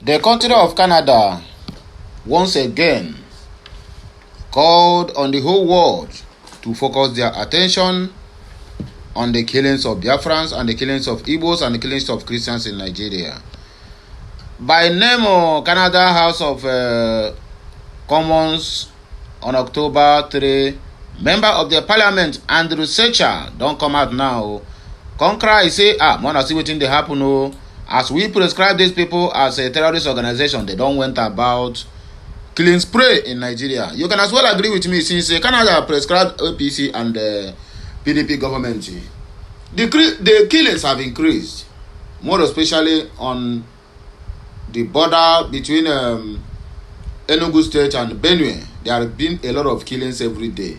The country of Canada once again called on the whole world to focus their attention on the killings of Biafrans and the killings of Igbos and the killings of Christians in Nigeria. By name of Canada House of Commons on October 3, member of the Parliament Andrew Secher don't come out now. Come cry say, man, I see wetin dey happen. As we prescribe these people as a terrorist organization, they don't went about killing spray in Nigeria. You can as well agree with me since Canada prescribed APC and PDP government. The killings have increased, more especially on the border between Enugu State and Benue. There have been a lot of killings every day.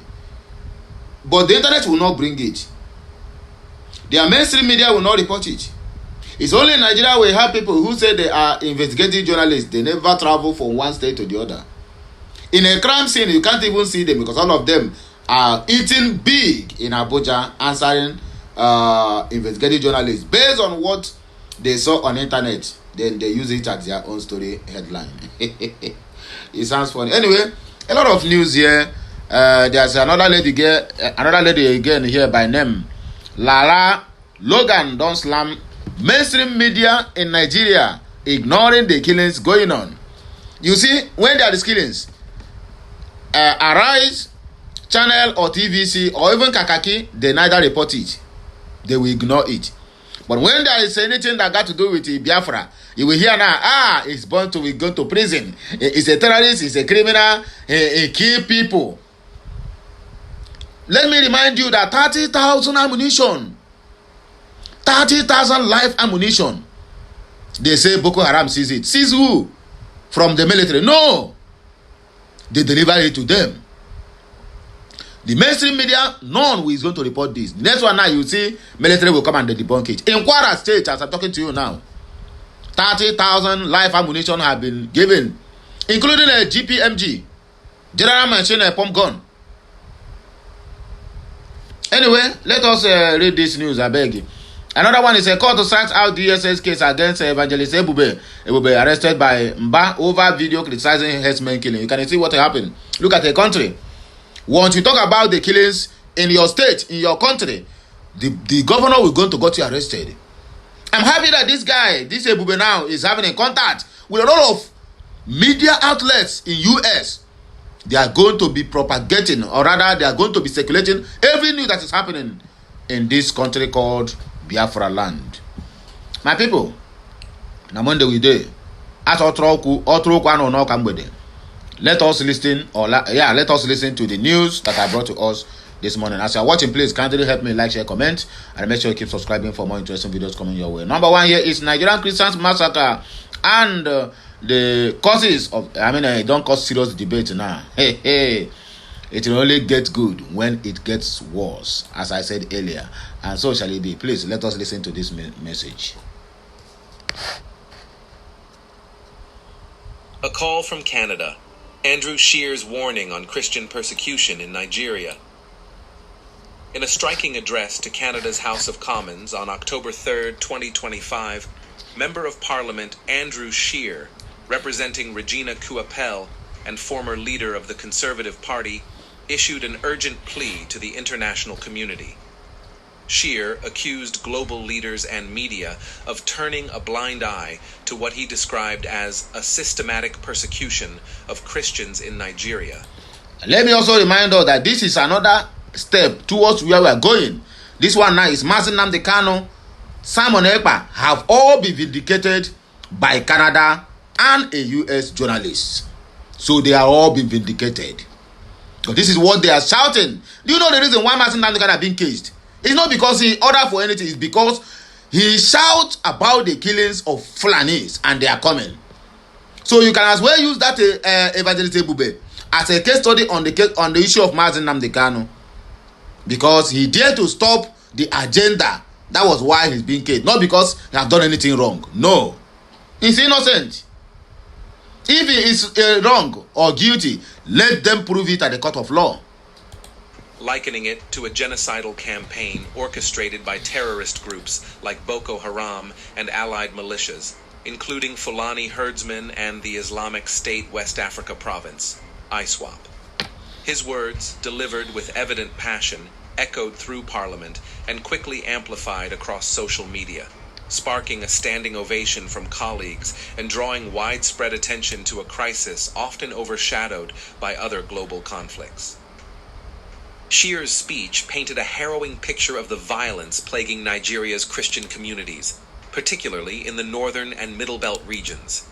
But the internet will not bring it. Their mainstream media will not report it. It's only in Nigeria we have people who say they are investigative journalists. They never travel from one state to the other. In a crime scene, you can't even see them because all of them are eating big in Abuja, answering investigative journalists based on what they saw on the internet. Then they use it as their own story headline. It sounds funny. Anyway, a lot of news here. There's another lady again here by name Lara Logan don't slam mainstream media in Nigeria, ignoring the killings going on. You see, when there is killings, Arise, Channel or TVC or even Kakaki, they neither report it. They will ignore it. But when there is anything that got to do with Biafra, you will hear now, he's born to be going to prison. He's a terrorist, he's a criminal, he kill people. Let me remind you that 30,000 ammunition, 30,000 live ammunition. They say Boko Haram sees it. Sees who? From the military. No. They deliver it to them. The mainstream media, none who is going to report this. The next one now, you see, military will come and they debunk it. In Kwara State, as I'm talking to you now, 30,000 live ammunition have been given, including a GPMG, General Machine Pump Gun. Anyway, let us read this news, I beg you. Another one is a court to start out DSS case against Evangelist Ebube. Ebube arrested by Mba over video criticizing herdsmen killing. You can see what happened. Look at the country. Once you talk about the killings in your state, in your country, the governor will going to get you arrested. I'm happy that this guy, this Ebube now, is having a contact with a lot of media outlets in US. They are going to be propagating, or rather, they are going to be circulating every news that is happening in this country called Biafra land. My people, na Monday we day. Let us listen, let us listen to the news that I brought to us this morning. As you are watching, please kindly help me like, share, comment, and make sure you keep subscribing for more interesting videos coming your way. Number one here is Nigerian Christians massacre and the causes of. It don't cause serious debate now. Hey. It will only get good when it gets worse, as I said earlier. And so shall it be. Please, let us listen to this message. A call from Canada. Andrew Scheer's warning on Christian persecution in Nigeria. In a striking address to Canada's House of Commons on October 3rd, 2025, Member of Parliament Andrew Scheer, representing Regina Kuapel and former leader of the Conservative Party, issued an urgent plea to the international community. Scheer accused global leaders and media of turning a blind eye to what he described as a systematic persecution of Christians in Nigeria. Let me also remind us that this is another step towards where we are going. This one now is Nnamdi Kanu, Simon Ekpa have all been vindicated by Canada and a US journalist. So they are all been vindicated. So this is what they are shouting. Do you know the reason why Nnamdi Kanu has been caged? It's not because he ordered for anything. It's because he shouts about the killings of Fulanis and they are coming. So you can as well use that Evangelist Ebube as a case study on the issue of Nnamdi Kanu, because he dared to stop the agenda. That was why he's being caged, not because he has done anything wrong. No, he's innocent. If he is wrong or guilty, let them prove it at the court of law. Likening it to a genocidal campaign orchestrated by terrorist groups like Boko Haram and allied militias. including Fulani herdsmen and the Islamic State West Africa province, ISWAP. His words, delivered with evident passion, echoed through Parliament and quickly amplified across social media, sparking a standing ovation from colleagues and drawing widespread attention to a crisis often overshadowed by other global conflicts. Shear's speech painted a harrowing picture of the violence plaguing Nigeria's Christian communities, particularly in the northern and middle belt regions.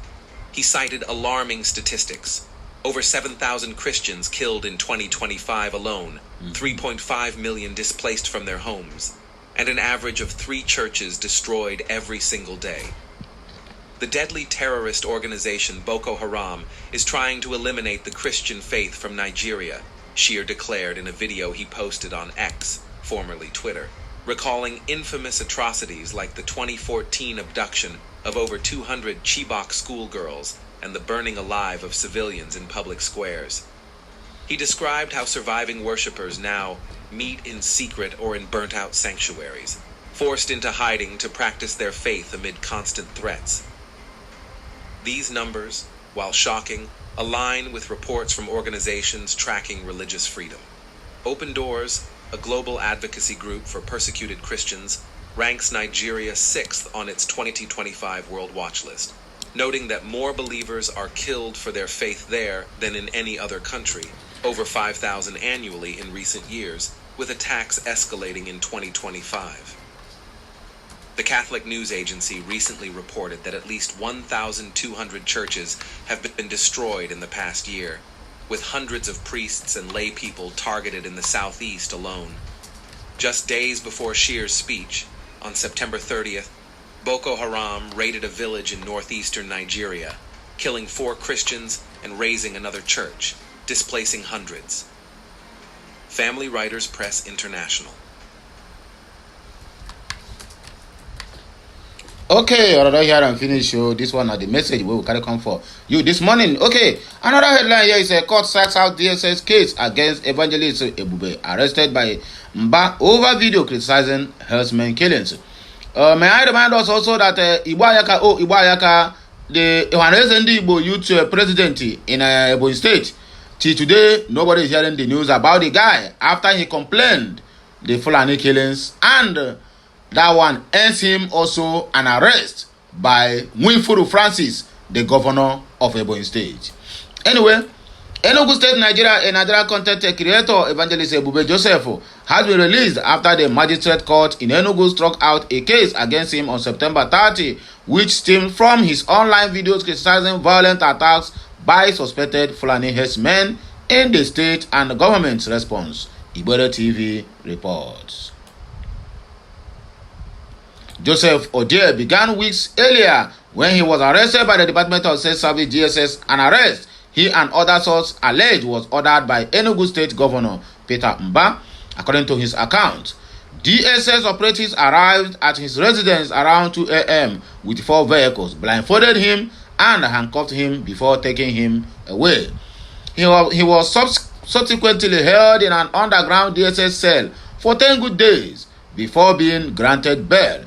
He cited alarming statistics. Over 7,000 Christians killed in 2025 alone, 3.5 million displaced from their homes, and an average of 3 churches destroyed every single day. The deadly terrorist organization Boko Haram is trying to eliminate the Christian faith from Nigeria, Shear declared in a video he posted on X, formerly Twitter, recalling infamous atrocities like the 2014 abduction of over 200 Chibok schoolgirls and the burning alive of civilians in public squares. He described how surviving worshippers now meet in secret or in burnt-out sanctuaries, forced into hiding to practice their faith amid constant threats. These numbers, while shocking, align with reports from organizations tracking religious freedom. Open Doors, a global advocacy group for persecuted Christians, ranks Nigeria 6th on its 2025 World Watch List, noting that more believers are killed for their faith there than in any other country, over 5,000 annually in recent years, with attacks escalating in 2025. The Catholic News Agency recently reported that at least 1,200 churches have been destroyed in the past year, with hundreds of priests and lay people targeted in the southeast alone. Just days before Shear's speech, on September 30th, Boko Haram raided a village in northeastern Nigeria, killing 4 Christians and razing another church, displacing hundreds. Family Writers Press International. Okay, already here and finish. So this one are the message we will carry come for you this morning. Okay, another headline here is a court sacks out DSS case against Evangelist Ebube, arrested by Mba over video criticizing herdsmen killings. May I remind us also that Ibuayaka, the Igbo youth president in Ebonyi State, till today nobody is hearing the news about the guy after he complained the Fulani killings, and that one earns him also an arrest by Winfuru Francis, the governor of Ebonyi State. Anyway, Enugu State, Nigeria, a Nigerian content creator, Evangelist Ebube Joseph, has been released after the magistrate court in Enugu struck out a case against him on September 30, which stemmed from his online videos criticizing violent attacks by suspected Fulani herdsmen in the state and the government's response, Ibere TV reports. Joseph Odier began weeks earlier when he was arrested by the Department of State Service DSS. An arrest he and other sources alleged was ordered by Enugu State Governor Peter Mba. According to his account, DSS operatives arrived at his residence around 2 a.m. with 4 vehicles, blindfolded him and handcuffed him before taking him away. He was subsequently held in an underground DSS cell for 10 good days before being granted bail.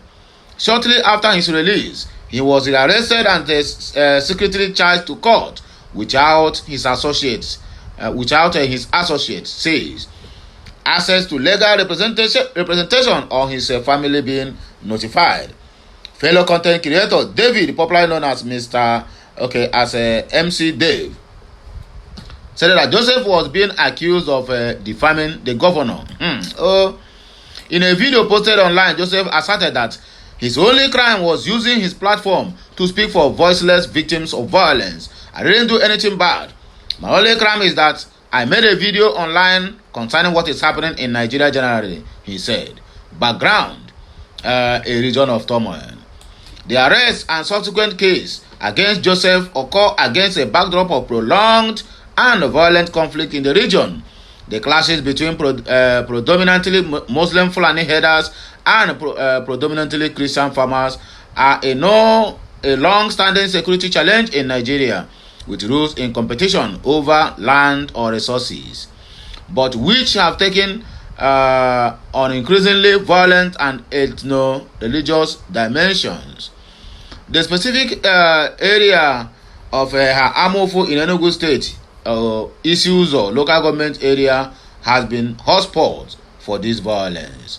Shortly after his release, he was arrested and secretly charged to court without his associates says access to legal representation or his family being notified. Fellow content creator David, popularly known as MC Dave, said that Joseph was being accused of defaming the governor. In a video posted online, Joseph asserted that his only crime was using his platform to speak for voiceless victims of violence. I didn't do anything bad. My only crime is that I made a video online concerning what is happening in Nigeria generally, he said. Background, a region of turmoil. The arrest and subsequent case against Joseph occur against a backdrop of prolonged and violent conflict in the region. The clashes between predominantly Muslim Fulani herders and predominantly Christian farmers are a long-standing security challenge in Nigeria, with rules in competition over land or resources, but which have taken on increasingly violent and ethno-religious dimensions. The specific area of Amofo in Enugu State, ZUU local government area, has been hotspot for this violence.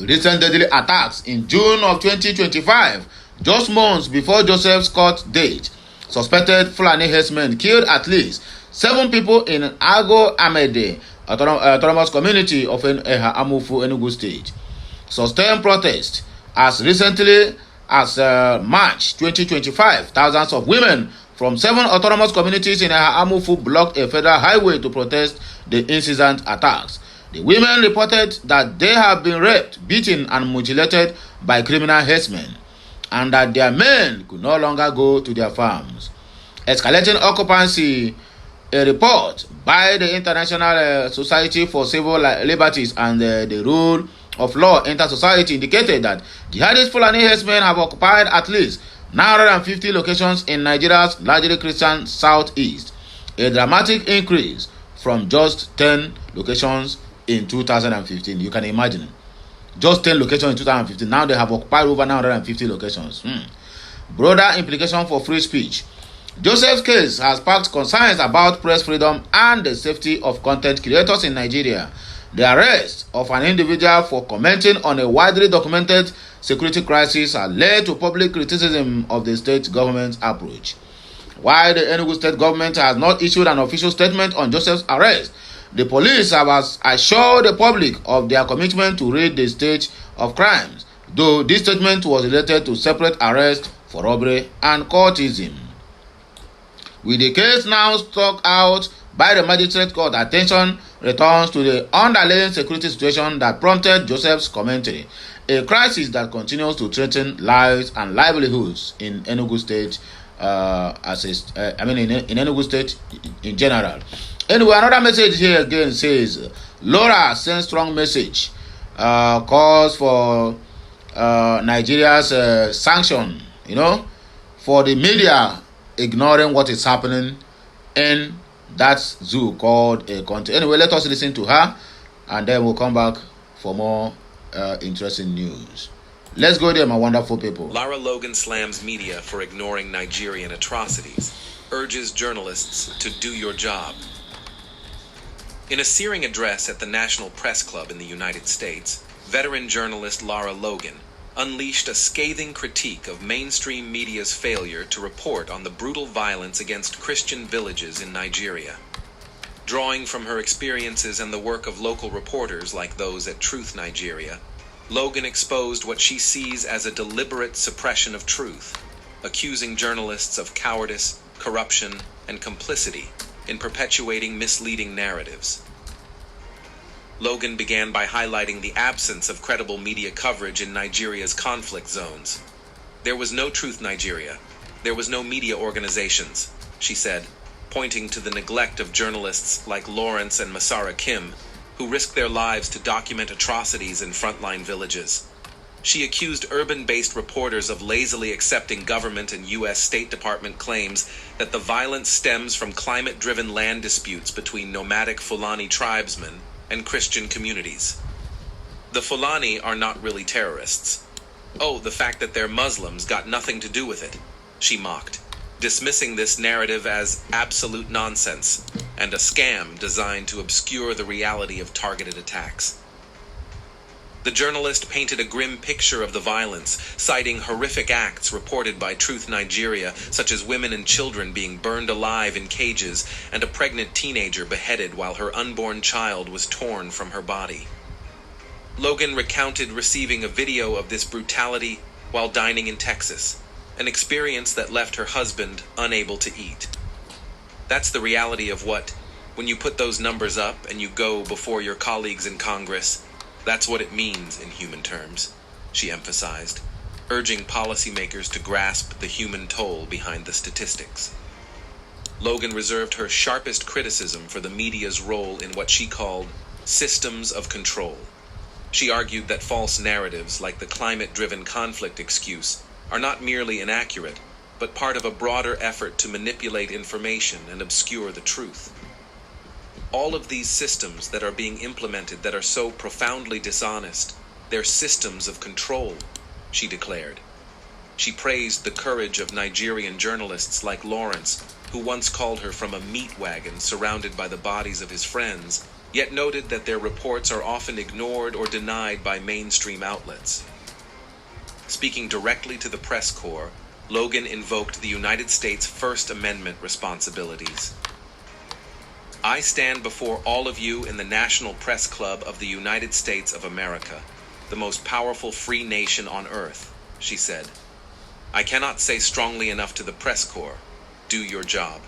Recent deadly attacks in June of 2025, just months before Joseph's court date, suspected Fulani herdsmen killed at least 7 people in Ago Amede autonomous community of Amofo, Enugu State. Sustained protest as recently as March 2025, thousands of women from 7 autonomous communities in Amofo blocked a federal highway to protest the incessant attacks. The women reported that they have been raped, beaten, and mutilated by criminal herdsmen, and that their men could no longer go to their farms. Escalating occupancy, a report by the International Society for Civil Liberties and the Rule of Law Inter-Society indicated that jihadist Fulani herdsmen have occupied at least 950 locations in Nigeria's largely Christian southeast, a dramatic increase from just 10 locations in 2015. You can imagine. Just 10 locations in 2015. Now they have occupied over 950 locations. Broader implication for free speech. Joseph's case has sparked concerns about press freedom and the safety of content creators in Nigeria. The arrest of an individual for commenting on a widely documented security crisis has led to public criticism of the state government's approach. While the Enugu state government has not issued an official statement on Joseph's arrest, the police have assured the public of their commitment to rid the state of crimes, though this statement was related to separate arrest for robbery and cultism. With the case now struck out by the magistrate court, attention returns to the underlying security situation that prompted Joseph's commentary, a crisis that continues to threaten lives and livelihoods in Enugu State, in Enugu State in general. Anyway, another message here again says, Laura sends strong message, calls for Nigeria's sanction, for the media ignoring what is happening in that zoo called a country. Anyway, let us listen to her, and then we'll come back for more interesting news. Let's go there, my wonderful people. Lara Logan slams media for ignoring Nigerian atrocities, urges journalists to do your job. In a searing address at the National Press Club in the United States, veteran journalist Lara Logan unleashed a scathing critique of mainstream media's failure to report on the brutal violence against Christian villages in Nigeria. Drawing from her experiences and the work of local reporters like those at Truth Nigeria, Logan exposed what she sees as a deliberate suppression of truth, accusing journalists of cowardice, corruption, and complicity in perpetuating misleading narratives. Logan began by highlighting the absence of credible media coverage in Nigeria's conflict zones. There was no Truth Nigeria. There was no media organizations, she said, pointing to the neglect of journalists like Lawrence and Masara Kim, who risked their lives to document atrocities in frontline villages. She accused urban-based reporters of lazily accepting government and U.S. State Department claims that the violence stems from climate-driven land disputes between nomadic Fulani tribesmen and Christian communities. The Fulani are not really terrorists. Oh, the fact that they're Muslims got nothing to do with it, she mocked, dismissing this narrative as absolute nonsense and a scam designed to obscure the reality of targeted attacks. The journalist painted a grim picture of the violence, citing horrific acts reported by Truth Nigeria, such as women and children being burned alive in cages and a pregnant teenager beheaded while her unborn child was torn from her body. Logan recounted receiving a video of this brutality while dining in Texas, an experience that left her husband unable to eat. That's the reality of what, when you put those numbers up and you go before your colleagues in Congress, that's what it means in human terms, she emphasized, urging policymakers to grasp the human toll behind the statistics. Logan reserved her sharpest criticism for the media's role in what she called systems of control. She argued that false narratives like the climate-driven conflict excuse are not merely inaccurate, but part of a broader effort to manipulate information and obscure the truth. All of these systems that are being implemented that are so profoundly dishonest, they're systems of control, she declared. She praised the courage of Nigerian journalists like Lawrence, who once called her from a meat wagon surrounded by the bodies of his friends, yet noted that their reports are often ignored or denied by mainstream outlets. Speaking directly to the press corps, Logan invoked the United States First Amendment responsibilities. I stand before all of you in the National Press Club of the United States of America, the most powerful free nation on earth, she said. I cannot say strongly enough to the press corps, do your job.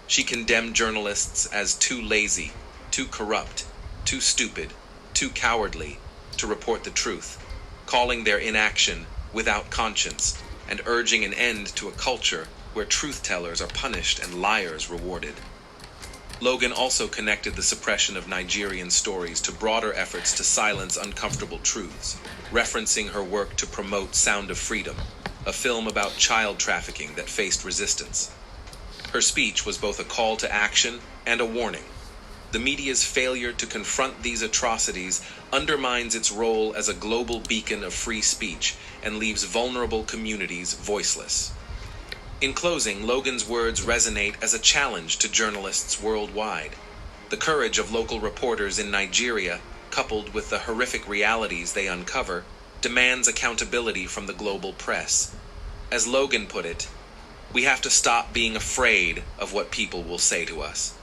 She condemned journalists as too lazy, too corrupt, too stupid, too cowardly to report the truth, calling their inaction without conscience and urging an end to a culture where truth-tellers are punished and liars rewarded. Logan also connected the suppression of Nigerian stories to broader efforts to silence uncomfortable truths, referencing her work to promote Sound of Freedom, a film about child trafficking that faced resistance. Her speech was both a call to action and a warning. The media's failure to confront these atrocities undermines its role as a global beacon of free speech and leaves vulnerable communities voiceless. In closing, Logan's words resonate as a challenge to journalists worldwide. The courage of local reporters in Nigeria, coupled with the horrific realities they uncover, demands accountability from the global press. As Logan put it, we have to stop being afraid of what people will say to us.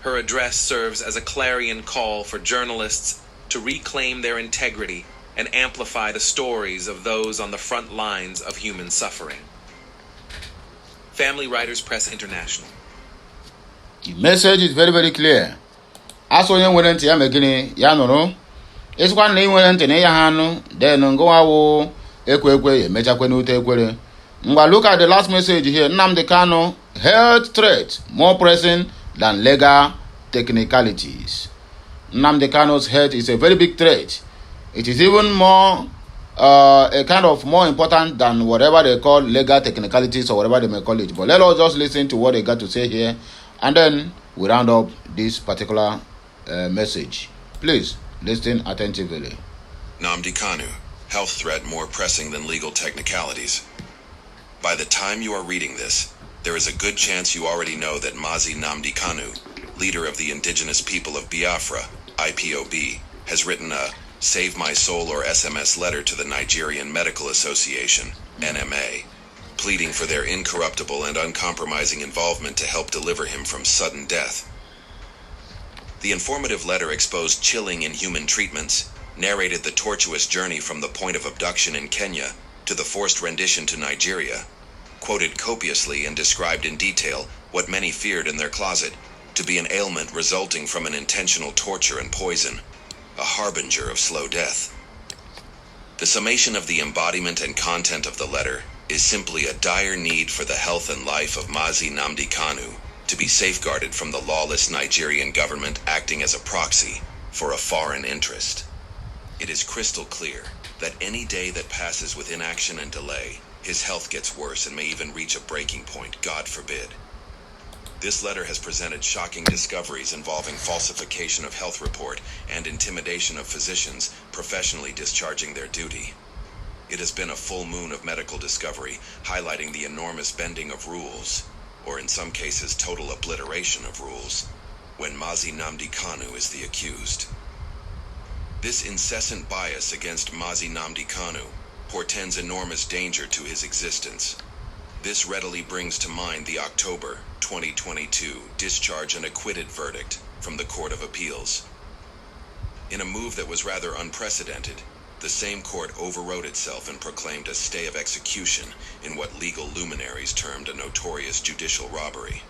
Her address serves as a clarion call for journalists to reclaim their integrity and amplify the stories of those on the front lines of human suffering. Family Writers Press International. The message is very, very clear. As onye nwere ntị ya megini ya nụrụ, ịsịkwa na ị nwere ntị na ya ha nụ, then ngụwawo ekwe emechakwe n'ute ekwere. Ngwa, look at the last message here. Nnamdi Kanu, health threat more pressing than legal technicalities. Nnamdi Kanu's health is a very big threat. It is even more a kind of more important than whatever they call legal technicalities or whatever they may call it. But let us just listen to what they got to say here, and then we round up this particular message. Please listen attentively. Nnamdi Kanu, health threat more pressing than legal technicalities. By the time you are reading this, there is a good chance you already know that Mazi Nnamdi Kanu, leader of the indigenous people of Biafra, IPOB, has written a Save My Soul or SMS letter to the Nigerian Medical Association, NMA, pleading for their incorruptible and uncompromising involvement to help deliver him from sudden death. The informative letter exposed chilling inhuman treatments, narrated the tortuous journey from the point of abduction in Kenya to the forced rendition to Nigeria, quoted copiously and described in detail what many feared in their closet to be an ailment resulting from an intentional torture and poison, a harbinger of slow death. The summation of the embodiment and content of the letter is simply a dire need for the health and life of Mazi Nnamdi Kanu to be safeguarded from the lawless Nigerian government acting as a proxy for a foreign interest. It is crystal clear that any day that passes with inaction and delay, his health gets worse and may even reach a breaking point, God forbid. This letter has presented shocking discoveries involving falsification of health report and intimidation of physicians professionally discharging their duty. It has been a full moon of medical discovery, highlighting the enormous bending of rules, or in some cases total obliteration of rules, when Mazi Nnamdi Kanu is the accused. This incessant bias against Mazi Nnamdi Kanu portends enormous danger to his existence. This readily brings to mind the October 2022 discharge and acquitted verdict from the Court of Appeals. In a move that was rather unprecedented, the same court overrode itself and proclaimed a stay of execution in what legal luminaries termed a notorious judicial robbery.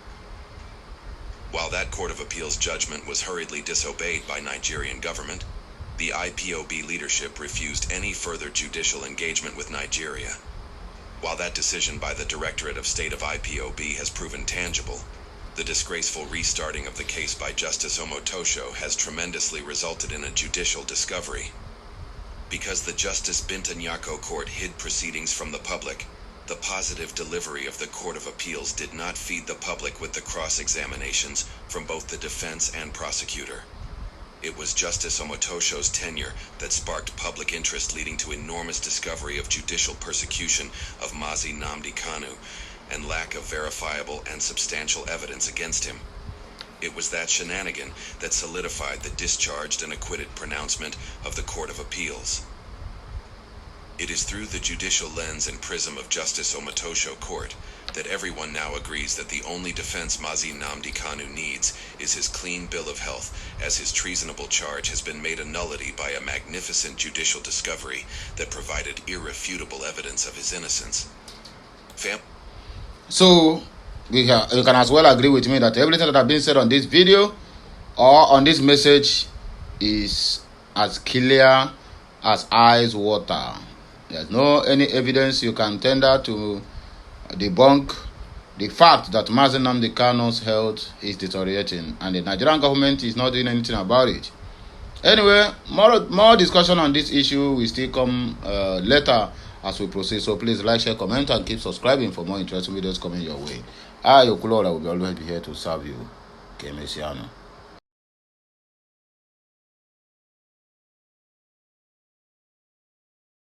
While that Court of Appeals judgment was hurriedly disobeyed by Nigerian government, the IPOB leadership refused any further judicial engagement with Nigeria. While that decision by the Directorate of State of IPOB has proven tangible, the disgraceful restarting of the case by Justice Omotosho has tremendously resulted in a judicial discovery. Because the Justice Binta Nyako Court hid proceedings from the public, the positive delivery of the Court of Appeals did not feed the public with the cross-examinations from both the defense and prosecutor. It was Justice Omotosho's tenure that sparked public interest, leading to enormous discovery of judicial persecution of Mazi Nnamdi Kanu and lack of verifiable and substantial evidence against him. It was that shenanigan that solidified the discharged and acquitted pronouncement of the Court of Appeals. It is through the judicial lens and prism of Justice Omotosho Court that everyone now agrees that the only defense Mazi Nnamdi Kanu needs is his clean bill of health, as his treasonable charge has been made a nullity by a magnificent judicial discovery that provided irrefutable evidence of his innocence. So, you can as well agree with me that everything that has been said on this video or on this message is as clear as ice water. There's no any evidence you can tender to debunk the fact that Mazi Nnamdi Kanu's health is deteriorating, and the Nigerian government is not doing anything about it. Anyway, more discussion on this issue will still come later as we proceed. So please like, share, comment, and keep subscribing for more interesting videos coming your way. I, Yokulora, will always be here to serve you. Okay, Messiano.